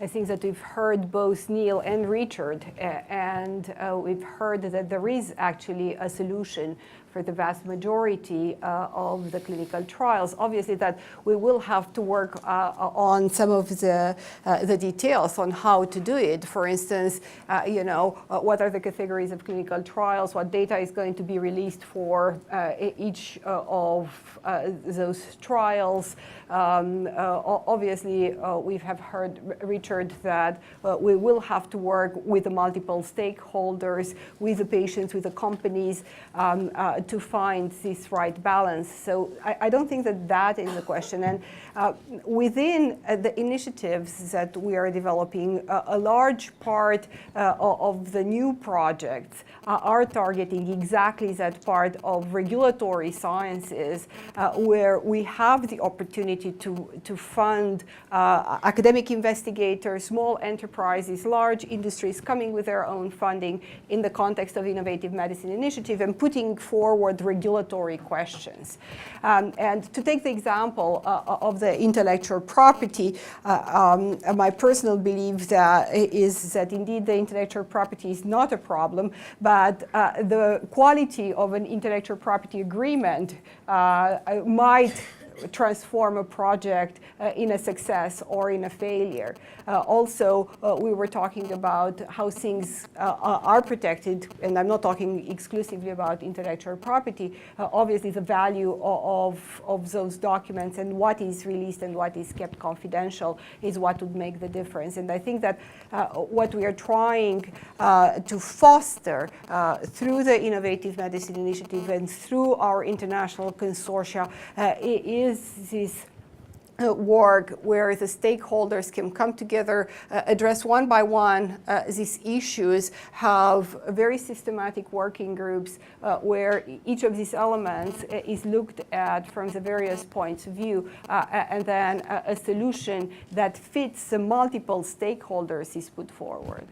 I think that we've heard both Neil and Richard, and we've heard that there is actually a solution for the vast majority of the clinical trials. Obviously, that we will have to work on some of the details on how to do it. For instance, what are the categories of clinical trials? What data is going to be released for each of those trials? Obviously, we have heard, Richard, that we will have to work with the multiple stakeholders, with the patients, with the companies, to find this right balance. So I don't think that that is the question. And within the initiatives that we are developing, a large part of the new projects are targeting exactly that part of regulatory sciences where we have the opportunity to fund academic investigators, small enterprises, large industries coming with their own funding in the context of Innovative Medicine Initiative and putting forward regulatory questions. And to take the example of the intellectual property, my personal belief is that indeed the intellectual property is not a problem, but the quality of an intellectual property agreement might transform a project in a success or in a failure. Also, we were talking about how things are protected, and I'm not talking exclusively about intellectual property. Obviously, the value of those documents and what is released and what is kept confidential is what would make the difference. And I think that what we are trying to foster through the Innovative Medicine Initiative and through our international consortia is this work where the stakeholders can come together, address one by one these issues, have very systematic working groups where each of these elements is looked at from the various points of view, and then a solution that fits the multiple stakeholders is put forward.